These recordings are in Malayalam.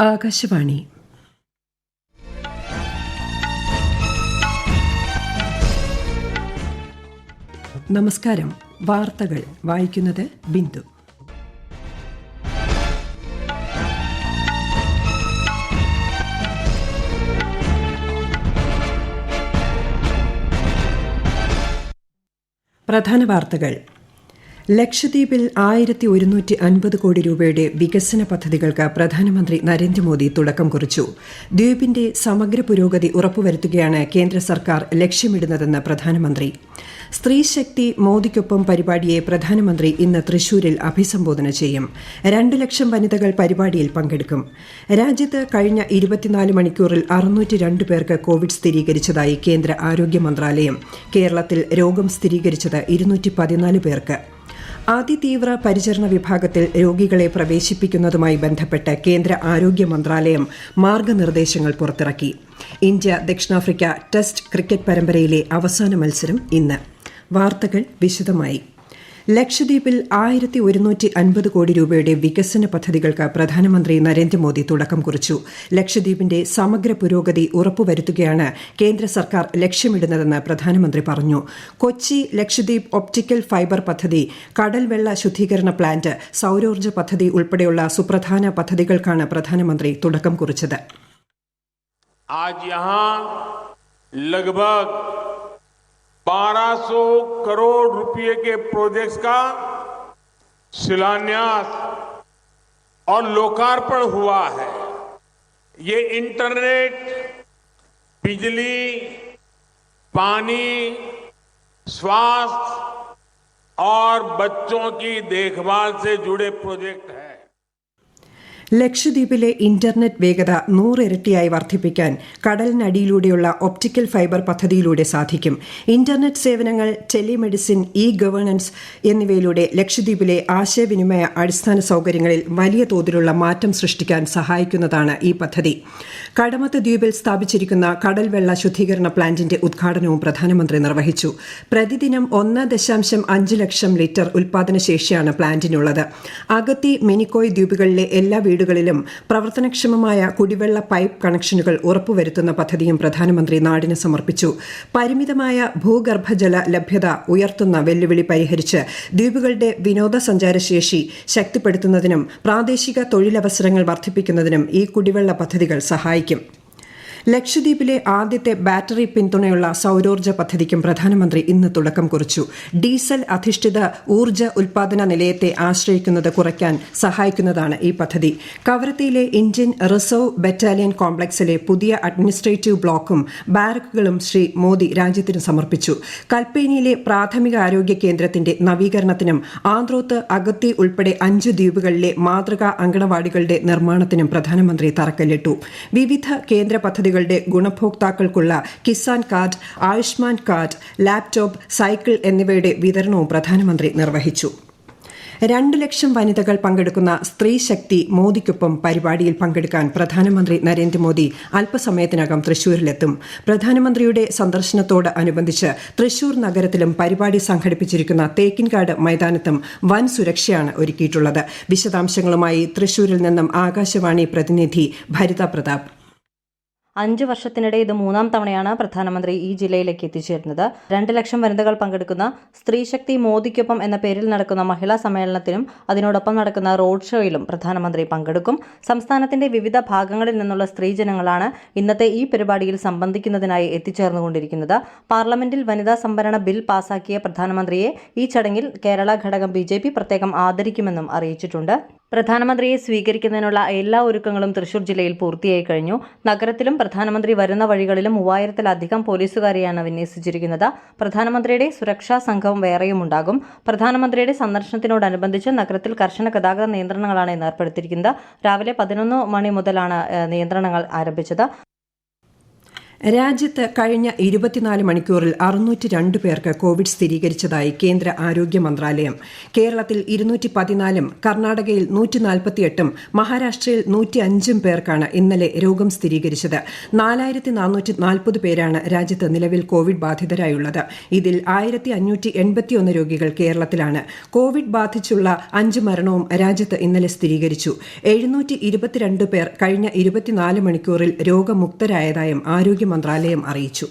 ആകാശവാണി. നമസ്കാരം. വാർത്തകൾ വായിക്കുന്നത് ബിന്ദു. പ്രധാന വാർത്തകൾ. ലക്ഷദ്വീപിൽ 1150 കോടി രൂപയുടെ വികസന പദ്ധതികൾക്ക് പ്രധാനമന്ത്രി നരേന്ദ്രമോദി തുടക്കം കുറിച്ചു. ദ്വീപിന്റെ സമഗ്ര പുരോഗതി ഉറപ്പുവരുത്തുകയാണ് കേന്ദ്ര സർക്കാർ ലക്ഷ്യമിടുന്നതെന്ന് പ്രധാനമന്ത്രി. സ്ത്രീശക്തി മോദിക്കൊപ്പം പരിപാടിയെ പ്രധാനമന്ത്രി ഇന്ന് തൃശൂരിൽ അഭിസംബോധന ചെയ്യും. 2 ലക്ഷം വനിതകൾ പരിപാടിയിൽ പങ്കെടുക്കും. രാജ്യത്ത് കഴിഞ്ഞ 24 മണിക്കൂറിൽ 602 പേർക്ക് കോവിഡ് സ്ഥിരീകരിച്ചതായി കേന്ദ്ര ആരോഗ്യ മന്ത്രാലയം. കേരളത്തിൽ രോഗം സ്ഥിരീകരിച്ചത് 214 പേർക്ക്. അതിതീവ്ര പരിചരണ വിഭാഗത്തിൽ രോഗികളെ പ്രവേശിപ്പിക്കുന്നതുമായി ബന്ധപ്പെട്ട് കേന്ദ്ര ആരോഗ്യ മന്ത്രാലയം മാർഗനിർദ്ദേശങ്ങൾ പുറത്തിറക്കി. ഇന്ത്യ ദക്ഷിണാഫ്രിക്ക ടെസ്റ്റ് ക്രിക്കറ്റ് പരമ്പരയിലെ അവസാന മത്സരം ഇന്ന്. വാർത്തകൾ വിശദമായി. ലക്ഷദ്വീപിൽ 1150 കോടി രൂപയുടെ വികസന പദ്ധതികൾക്ക് പ്രധാനമന്ത്രി നരേന്ദ്രമോദി തുടക്കം കുറിച്ചു. ലക്ഷദ്വീപിന്റെ സമഗ്ര പുരോഗതി ഉറപ്പുവരുത്തുകയാണ് കേന്ദ്ര സർക്കാർ ലക്ഷ്യമിടുന്നതെന്ന് പ്രധാനമന്ത്രി പറഞ്ഞു. കൊച്ചി ലക്ഷദ്വീപ് ഒപ്റ്റിക്കൽ ഫൈബർ പദ്ധതി, കടൽവെള്ള ശുദ്ധീകരണ പ്ലാന്റ്, സൌരോർജ്ജ പദ്ധതി ഉൾപ്പെടെയുള്ള സുപ്രധാന പദ്ധതികൾക്കാണ് പ്രധാനമന്ത്രി തുടക്കം കുറിച്ചത്. लगभग 1200 करोड़ रुपए के प्रोजेक्ट्स का शिलान्यास और लोकार्पण हुआ है. ये इंटरनेट, बिजली, पानी, स्वास्थ्य और बच्चों की देखभाल से जुड़े प्रोजेक्ट हैं. ലക്ഷദ്വീപിലെ ഇന്റർനെറ്റ് വേഗത 100 ഇരട്ടിയായി വർദ്ധിപ്പിക്കാൻ കടലിനടിയിലൂടെയുള്ള ഒപ്റ്റിക്കൽ ഫൈബർ പദ്ധതിയിലൂടെ സാധിക്കും. ഇന്റർനെറ്റ് സേവനങ്ങൾ, ടെലിമെഡിസിൻ, ഗവേണൻസ് എന്നിവയിലൂടെ ലക്ഷദ്വീപിലെ ആശയവിനിമയ അടിസ്ഥാന സൌകര്യങ്ങളിൽ വലിയ തോതിലുള്ള മാറ്റം സൃഷ്ടിക്കാൻ സഹായിക്കുന്നതാണ് ഈ പദ്ധതി. കടമത്ത് ദ്വീപിൽ സ്ഥാപിച്ചിരിക്കുന്ന കടൽവെള്ള ശുദ്ധീകരണ പ്ലാന്റിന്റെ ഉദ്ഘാടനവും പ്രധാനമന്ത്രി നിർവഹിച്ചു. പ്രതിദിനം 1.5 ലക്ഷം ലിറ്റർ ഉൽപാദനശേഷിയാണ് പ്ലാന്റിനുള്ളത്. അഗത്തി, മിനിക്കോയ് ദ്വീപുകളിലെ എല്ലാ വീടുകളിലും പ്രവർത്തനക്ഷമമായ കുടിവെള്ള പൈപ്പ് കണക്ഷനുകൾ ഉറപ്പുവരുത്തുന്ന പദ്ധതിയും പ്രധാനമന്ത്രി നാടിന് സമർപ്പിച്ചു. പരിമിതമായ ഭൂഗർഭജല ലഭ്യത ഉയർത്തുന്ന വെല്ലുവിളി പരിഹരിച്ച് ദ്വീപുകളുടെ വിനോദസഞ്ചാരശേഷി ശക്തിപ്പെടുത്തുന്നതിനും പ്രാദേശിക തൊഴിലവസരങ്ങൾ വർദ്ധിപ്പിക്കുന്നതിനും ഈ കുടിവെള്ള പദ്ധതികൾ സഹായിക്കും. ലക്ഷദ്വീപിലെ ആദ്യത്തെ ബാറ്ററി പിന്തുണയുള്ള സൌരോർജ്ജ പദ്ധതിക്കും പ്രധാനമന്ത്രി ഇന്ന് തുടക്കം കുറിച്ചു. ഡീസൽ അധിഷ്ഠിത ഊർജ്ജ ഉൽപാദന നിലയത്തെ ആശ്രയിക്കുന്നത് കുറയ്ക്കാൻ സഹായിക്കുന്നതാണ് ഈ പദ്ധതി. കവരത്തിയിലെ ഇന്ത്യൻ റിസർവ് ബറ്റാലിയൻ കോംപ്ലക്സിലെ പുതിയ അഡ്മിനിസ്ട്രേറ്റീവ് ബ്ലോക്കും ബാരക്കുകളും ശ്രീ മോദി രാജ്യത്തിന് സമർപ്പിച്ചു. കൽപ്പേനിയിലെ പ്രാഥമിക ആരോഗ്യ കേന്ദ്രത്തിന്റെ നവീകരണത്തിനും ആന്ത്രോത്ത്, അഗത്തി ഉൾപ്പെടെ 5 ദ്വീപുകളിലെ മാതൃകാ അങ്കണവാടികളുടെ നിർമ്മാണത്തിനും പ്രധാനമന്ത്രി തറക്കല്ലിട്ടു. വിവിധ കേന്ദ്ര പദ്ധതികളുടെ ഗുണഭോക്താക്കൾക്കുള്ള Kisan card, Ayushman card, laptop, cycle എന്നിവയുടെ വിതരണവും പ്രധാനമന്ത്രി നിർവഹിച്ചു. 2 ലക്ഷം വനിതകൾ പങ്കെടുക്കുന്ന സ്ത്രീശക്തി മോദിക്കൊപ്പം പരിപാടിയിൽ പങ്കെടുക്കാൻ പ്രധാനമന്ത്രി നരേന്ദ്രമോദി അല്പസമയത്തിനകം തൃശൂരിലെത്തും. പ്രധാനമന്ത്രിയുടെ സന്ദർശനത്തോട് അനുബന്ധിച്ച് തൃശൂർ നഗരത്തിലും പരിപാടി സംഘടിപ്പിച്ചിരിക്കുന്ന തേക്കിൻകാട് മൈതാനത്തും വൻ സുരക്ഷയാണ് ഒരുക്കിയിട്ടുള്ളത്. വിശദാംശങ്ങളുമായി തൃശൂരിൽ നിന്നും ആകാശവാണി പ്രതിനിധി ഭരിത പ്രതാപ്. 5 വർഷത്തിനിടെ ഇത് 3-ാം തവണയാണ് പ്രധാനമന്ത്രി ഈ ജില്ലയിലേക്ക് എത്തിച്ചേരുന്നത്. 2 ലക്ഷം വനിതകൾ പങ്കെടുക്കുന്ന സ്ത്രീശക്തി മോദിക്കൊപ്പം എന്ന പേരിൽ നടക്കുന്ന മഹിളാ സമ്മേളനത്തിലും അതിനോടൊപ്പം നടക്കുന്ന റോഡ് ഷോയിലും പ്രധാനമന്ത്രി പങ്കെടുക്കും. സംസ്ഥാനത്തിന്റെ വിവിധ ഭാഗങ്ങളിൽ നിന്നുള്ള സ്ത്രീജനങ്ങളാണ് ഇന്നത്തെ ഈ പരിപാടിയിൽ സംബന്ധിക്കുന്നതിനായി എത്തിച്ചേർന്നുകൊണ്ടിരിക്കുന്നത്. പാർലമെന്റിൽ വനിതാ സംവരണ ബിൽ പാസാക്കിയ പ്രധാനമന്ത്രിയെ ഈ ചടങ്ങിൽ കേരള ഘടകം BJP പ്രത്യേകം ആദരിക്കുമെന്നും അറിയിച്ചിട്ടുണ്ട്. പ്രധാനമന്ത്രിയെ സ്വീകരിക്കുന്നതിനുള്ള എല്ലാ ഒരുക്കങ്ങളും തൃശൂർ ജില്ലയിൽ പൂർത്തിയായി കഴിഞ്ഞു. നഗരത്തിലും പ്രധാനമന്ത്രി വരുന്ന വഴികളിലും 3000-ലധികം പോലീസുകാരെയാണ് വിന്യസിച്ചിരിക്കുന്നത്. പ്രധാനമന്ത്രിയുടെ സുരക്ഷാ സംഘവും വേറെയുമുണ്ടാകും. പ്രധാനമന്ത്രിയുടെ സന്ദർശനത്തിനോടനുബന്ധിച്ച് നഗരത്തിൽ കർശന ഗതാഗത നിയന്ത്രണങ്ങളാണ് ഇന്ന് ഏർപ്പെടുത്തിയിരിക്കുന്നത്. രാവിലെ 11 മണി മുതലാണ് നിയന്ത്രണങ്ങൾ ആരംഭിച്ചത്. രാജ്യത്ത് കഴിഞ്ഞ 24 മണിക്കൂറിൽ 602 പേർക്ക് കോവിഡ് സ്ഥിരീകരിച്ചതായി കേന്ദ്ര ആരോഗ്യ മന്ത്രാലയം. കേരളത്തിൽ 214 കർണാടകയിൽ 148 മഹാരാഷ്ട്രയിൽ 105 പേർക്കാണ് ഇന്നലെ രോഗം സ്ഥിരീകരിച്ചത്. 4440 പേരാണ് രാജ്യത്ത് നിലവിൽ കോവിഡ് ബാധിതരായുള്ളത്. ഇതിൽ 1581 രോഗികൾ കേരളത്തിലാണ്. കോവിഡ് ബാധിച്ചുള്ള 5 മരണവും രാജ്യത്ത് ഇന്നലെ സ്ഥിരീകരിച്ചു. 722 പേർ കഴിഞ്ഞ 24 മണിക്കൂറിൽ രോഗമുക്തരായതായും ആരോഗ്യ മന്ത്രാലയം അറിയിച്ചു.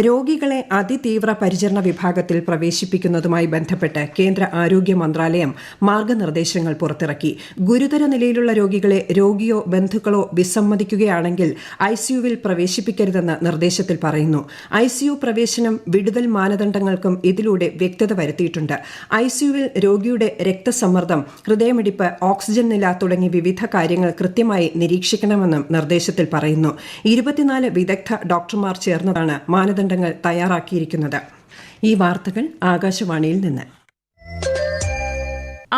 രോഗികളെ അതിതീവ്ര പരിചരണ വിഭാഗത്തിൽ പ്രവേശിപ്പിക്കുന്നതുമായി ബന്ധപ്പെട്ട് കേന്ദ്ര ആരോഗ്യ മന്ത്രാലയം മാർഗനിർദ്ദേശങ്ങൾ പുറത്തിറക്കി. ഗുരുതര നിലയിലുള്ള രോഗികളെ രോഗിയോ ബന്ധുക്കളോ വിസമ്മതിക്കുകയാണെങ്കിൽ ഐസിയുവിൽ പ്രവേശിപ്പിക്കരുതെന്ന് നിർദ്ദേശത്തിൽ പറയുന്നു. ഐസിയു പ്രവേശനം വിടുതൽ മാനദണ്ഡങ്ങൾക്കും ഇതിലൂടെ വ്യക്തത വരുത്തിയിട്ടുണ്ട്. ഐസിയുവിൽ രോഗിയുടെ രക്തസമ്മർദ്ദം, ഹൃദയമിടിപ്പ്, ഓക്സിജൻ നില തുടങ്ങി വിവിധ കാര്യങ്ങൾ കൃത്യമായി നിരീക്ഷിക്കണമെന്നും നിർദ്ദേശത്തിൽ പറയുന്നു. 24 വിദഗ്ധ ഡോക്ടർമാർ ചേർന്നതാണ് മാനദണ്ഡങ്ങൾ തയ്യാറാക്കിയിരിക്കുന്നത്. ഈ വാർത്തകൾ ആകാശവാണിയിൽ നിന്ന്.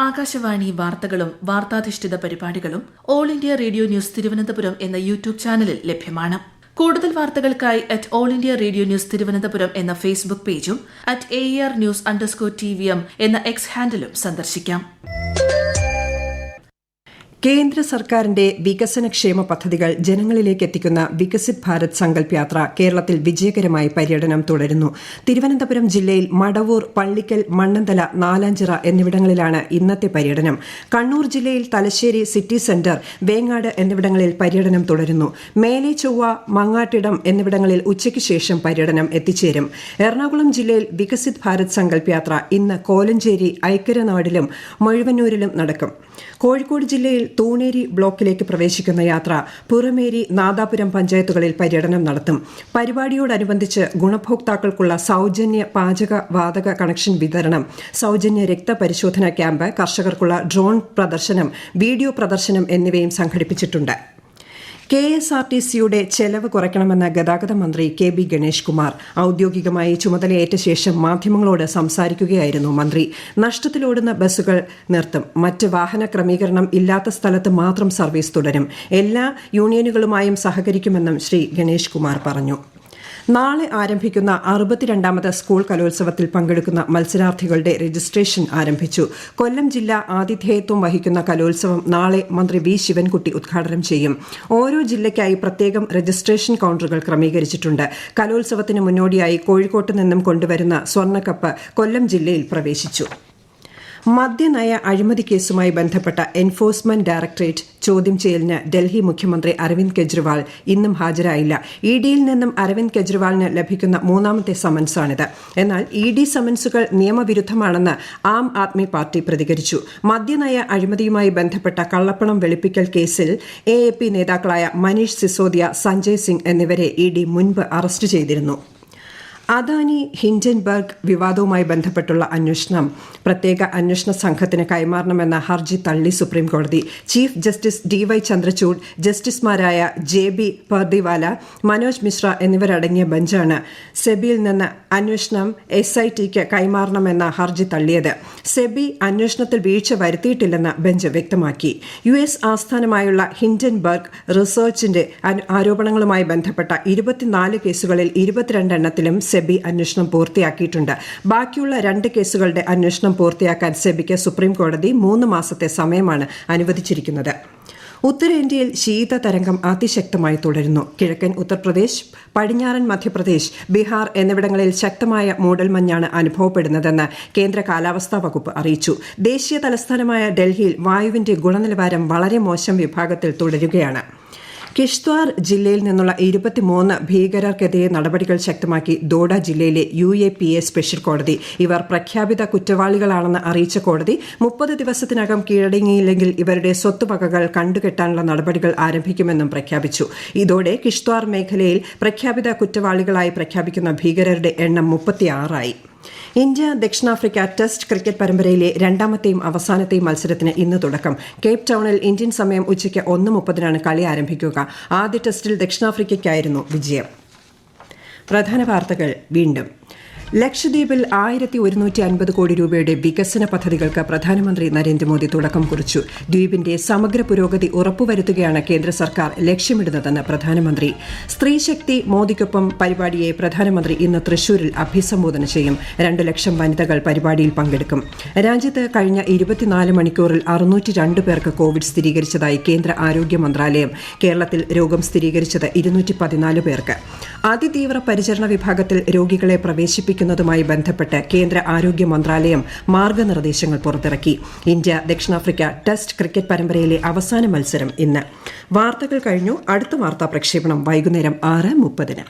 ആകാശവാണി വാർത്തകളും വാർത്താധിഷ്ഠിത പരിപാടികളും all India radio news Thiruvananthapuram എന്ന യൂട്യൂബ് ചാനലിൽ ലഭ്യമാണ്. കൂടുതൽ വാർത്തകൾക്കായി @AllIndia Radio News തിരുവനന്തപുരം എന്ന ഫേസ്ബുക്ക് പേജും @ARnews_TVM എന്ന എക്സ് ഹാൻഡിലും സന്ദർശിക്കാം. കേന്ദ്ര സർക്കാരിന്റെ വികസനക്ഷേമ പദ്ധതികൾ ജനങ്ങളിലേക്ക് എത്തിക്കുന്ന വികസിത് ഭാരത് സങ്കൽപ് യാത്ര കേരളത്തിൽ വിജയകരമായി പര്യടനം തുടരുന്നു. തിരുവനന്തപുരം ജില്ലയിൽ മടവൂർ, പള്ളിക്കൽ, മണ്ണന്തല, നാലാഞ്ചിറ എന്നിവിടങ്ങളിലാണ് ഇന്നത്തെ പര്യടനം. കണ്ണൂർ ജില്ലയിൽ തലശ്ശേരി, സിറ്റി സെന്റർ, വേങ്ങാട് എന്നിവിടങ്ങളിൽ പര്യടനം തുടരുന്നു. മേലെ ചൊവ്വ, മങ്ങാട്ടിടം എന്നിവിടങ്ങളിൽ ഉച്ചയ്ക്ക് ശേഷം പര്യടനം എത്തിച്ചേരും. എറണാകുളം ജില്ലയിൽ വികസിത് ഭാരത് സങ്കൽപ് യാത്ര ഇന്ന് കോലഞ്ചേരി, ഐക്കരനാടിലും മൊഴുവന്നൂരിലും നടക്കും. കോഴിക്കോട് ജില്ലയിൽ തൂണേരി ബ്ലോക്കിലേക്ക് പ്രവേശിക്കുന്ന യാത്ര പുറമേരി, നാദാപുരം പഞ്ചായത്തുകളിൽ പര്യടനം നടത്തും. പരിപാടിയോടനുബന്ധിച്ച് ഗുണഭോക്താക്കൾക്കുള്ള സൌജന്യ പാചക വാതക കണക്ഷൻ വിതരണം, സൌജന്യ രക്തപരിശോധനാ ക്യാമ്പ്, കർഷകർക്കുള്ള ഡ്രോൺ പ്രദർശനം, വീഡിയോ പ്രദർശനം എന്നിവയും സംഘടിപ്പിച്ചിട്ടുണ്ട്. KSRTCയുടെ ചെലവ് കുറയ്ക്കണമെന്ന ഗതാഗത മന്ത്രി KB ഗണേഷ് കുമാർ ഔദ്യോഗികമായി ചുമതലയേറ്റ ശേഷം മാധ്യമങ്ങളോട് സംസാരിക്കുകയായിരുന്നു മന്ത്രി. നഷ്ടത്തിലോടുന്ന ബസ്സുകൾ നിർത്തും. മറ്റ് വാഹന ക്രമീകരണം ഇല്ലാത്ത സ്ഥലത്ത് മാത്രം സർവീസ് തുടരും. എല്ലാ യൂണിയനുകളുമായും സഹകരിക്കുമെന്നും ശ്രീ ഗണേഷ് കുമാർ പറഞ്ഞു. നാളെ ആരംഭിക്കുന്ന 62ാമത് സ്കൂൾ കലോത്സവത്തിൽ പങ്കെടുക്കുന്ന മത്സരാർത്ഥികളുടെ രജിസ്ട്രേഷൻ ആരംഭിച്ചു. കൊല്ലം ജില്ല ആതിഥേയത്വം വഹിക്കുന്ന കലോത്സവം നാളെ മന്ത്രി V. ശിവൻകുട്ടി ഉദ്ഘാടനം ചെയ്യും. ഓരോ ജില്ലയ്ക്കായി പ്രത്യേകം രജിസ്ട്രേഷൻ കൌണ്ടറുകൾ ക്രമീകരിച്ചിട്ടുണ്ട്. കലോത്സവത്തിന് മുന്നോടിയായി കോഴിക്കോട്ട് നിന്നും കൊണ്ടുവരുന്ന സ്വർണ്ണക്കപ്പ് കൊല്ലം ജില്ലയിൽ പ്രവേശിച്ചു. മദ്യനയ അഴിമതി കേസുമായി ബന്ധപ്പെട്ട എൻഫോഴ്സ്മെന്റ് ഡയറക്ടറേറ്റ് ചോദ്യം ചെയ്യലിന് ഡൽഹി മുഖ്യമന്ത്രി അരവിന്ദ് കെജ്രിവാൾ ഇന്നും ഹാജരായില്ല. ഇഡിയിൽ നിന്നും അരവിന്ദ് കെജ്രിവാളിന് ലഭിക്കുന്ന 3ാമത്തെ സമൻസാണിത്. എന്നാൽ ED സമൻസുകൾ നിയമവിരുദ്ധമാണെന്ന് ആം ആദ്മി പാർട്ടി പ്രതികരിച്ചു. മദ്യനയ അഴിമതിയുമായി ബന്ധപ്പെട്ട കള്ളപ്പണം വെളുപ്പിക്കൽ കേസിൽ AAP നേതാക്കളായ മനീഷ് സിസോദിയ, സഞ്ജയ് സിംഗ് എന്നിവരെ ED മുൻപ് അറസ്റ്റ് ചെയ്തിരുന്നു. അദാനി ഹിൻഡൻബർഗ് വിവാദവുമായി ബന്ധപ്പെട്ടുള്ള അന്വേഷണം പ്രത്യേക അന്വേഷണ സംഘത്തിന് കൈമാറണമെന്ന ഹർജി തള്ളി സുപ്രീംകോടതി. ചീഫ് ജസ്റ്റിസ് DY ചന്ദ്രചൂഡ്, ജസ്റ്റിസുമാരായ JB പർദിവാല, മനോജ് മിശ്ര എന്നിവരടങ്ങിയ ബെഞ്ചാണ് സെബിയിൽ നിന്ന് അന്വേഷണം SITക്ക് കൈമാറണമെന്ന ഹർജി തള്ളിയത്. സെബി അന്വേഷണത്തിൽ വീഴ്ച വരുത്തിയിട്ടില്ലെന്ന് ബെഞ്ച് വ്യക്തമാക്കി. US ആസ്ഥാനമായുള്ള ഹിൻഡൻബർഗ് റിസർച്ചിന്റെ ആരോപണങ്ങളുമായി ബന്ധപ്പെട്ട 24 കേസുകളിൽ 22 എണ്ണത്തിലും സെബി അന്വേഷണം പൂർത്തിയാക്കിയിട്ടുണ്ട്. ബാക്കിയുള്ള 2 കേസുകളുടെ അന്വേഷണം പൂർത്തിയാക്കാൻ സെബിക്ക് സുപ്രീംകോടതി 3 മാസത്തെ സമയമാണ് അനുവദിച്ചിരിക്കുന്നത്. ഉത്തരേന്ത്യയിൽ ശീതതരംഗം അതിശക്തമായി തുടരുന്നു. കിഴക്കൻ ഉത്തർപ്രദേശ്, പടിഞ്ഞാറൻ മധ്യപ്രദേശ്, ബീഹാർ എന്നിവിടങ്ങളിൽ ശക്തമായ മൂടൽമഞ്ഞാണ് അനുഭവപ്പെടുന്നതെന്ന് കേന്ദ്ര കാലാവസ്ഥാ വകുപ്പ് അറിയിച്ചു. ദേശീയ തലസ്ഥാനമായ ഡൽഹിയിൽ വായുവിന്റെ ഗുണനിലവാരം വളരെ മോശം വിഭാഗത്തിൽ തുടരുകയാണ്. കിഷ്ത്വാർ ജില്ലയിൽ നിന്നുള്ള 23 ഭീകരർക്കെതിരെ നടപടികൾ ശക്തമാക്കി ദോഡ ജില്ലയിലെ UAPA സ്പെഷ്യൽ കോടതി. ഇവർ പ്രഖ്യാപിത കുറ്റവാളികളാണെന്ന് അറിയിച്ച കോടതി 30 ദിവസത്തിനകം കീഴടങ്ങിയില്ലെങ്കിൽ ഇവരുടെ സ്വത്തുവകകൾ കണ്ടുകെട്ടാനുള്ള നടപടികൾ ആരംഭിക്കുമെന്നും പ്രഖ്യാപിച്ചു. ഇതോടെ കിഷ്ത്വാർ മേഖലയിൽ പ്രഖ്യാപിത കുറ്റവാളികളായി പ്രഖ്യാപിക്കുന്ന ഭീകരരുടെ എണ്ണം 36 ആയി. ഇന്ത്യ ദക്ഷിണാഫ്രിക്ക ടെസ്റ്റ് ക്രിക്കറ്റ് പരമ്പരയിലെ 2ാമത്തെയും അവസാനത്തെയും മത്സരത്തിന് ഇന്ന് തുടക്കം. കേപ്പ് ടൌണിൽ ഇന്ത്യൻ സമയം ഉച്ചയ്ക്ക് 1:30 കളി ആരംഭിക്കുക. ആദ്യ ടെസ്റ്റിൽ ദക്ഷിണാഫ്രിക്കയ്ക്കായിരുന്നു വിജയം. പ്രധാന വാർത്തകൾ വീണ്ടും. ലക്ഷദ്വീപിൽ 1150 കോടി രൂപയുടെ വികസന പദ്ധതികൾക്ക് പ്രധാനമന്ത്രി നരേന്ദ്രമോദി തുടക്കം കുറിച്ചു. ദ്വീപിന്റെ സമഗ്ര പുരോഗതി ഉറപ്പുവരുത്തുകയാണ് കേന്ദ്ര സർക്കാർ ലക്ഷ്യമിടുന്നതെന്ന് പ്രധാനമന്ത്രി. സ്ത്രീശക്തി മോദിക്കൊപ്പം പരിപാടിയെ പ്രധാനമന്ത്രി ഇന്ന് തൃശൂരിൽ അഭിസംബോധന ചെയ്യും. 2 ലക്ഷം വനിതകൾ പരിപാടിയിൽ പങ്കെടുക്കും. രാജ്യത്ത് കഴിഞ്ഞ 24 മണിക്കൂറിൽ 602 പേർക്ക് കോവിഡ് സ്ഥിരീകരിച്ചതായി കേന്ദ്ര ആരോഗ്യ മന്ത്രാലയം. കേരളത്തിൽ രോഗം സ്ഥിരീകരിച്ചത് 214 പേർക്ക്. അതിതീവ്ര പരിചരണ വിഭാഗത്തിൽ രോഗികളെ പ്രവേശിപ്പിക്കുന്നതുമായി ബന്ധപ്പെട്ട് കേന്ദ്ര ആരോഗ്യ മന്ത്രാലയം മാർഗനിർദ്ദേശങ്ങൾ പുറത്തിറക്കി. ഇന്ത്യ ദക്ഷിണാഫ്രിക്ക ടെസ്റ്റ് ക്രിക്കറ്റ് പരമ്പരയിലെ അവസാന മത്സരം ഇന്ന്. വാർത്തകൾ കഴിഞ്ഞു. അടുത്ത വാർത്താ പ്രക്ഷേപണം വൈകുന്നേരം 6:30.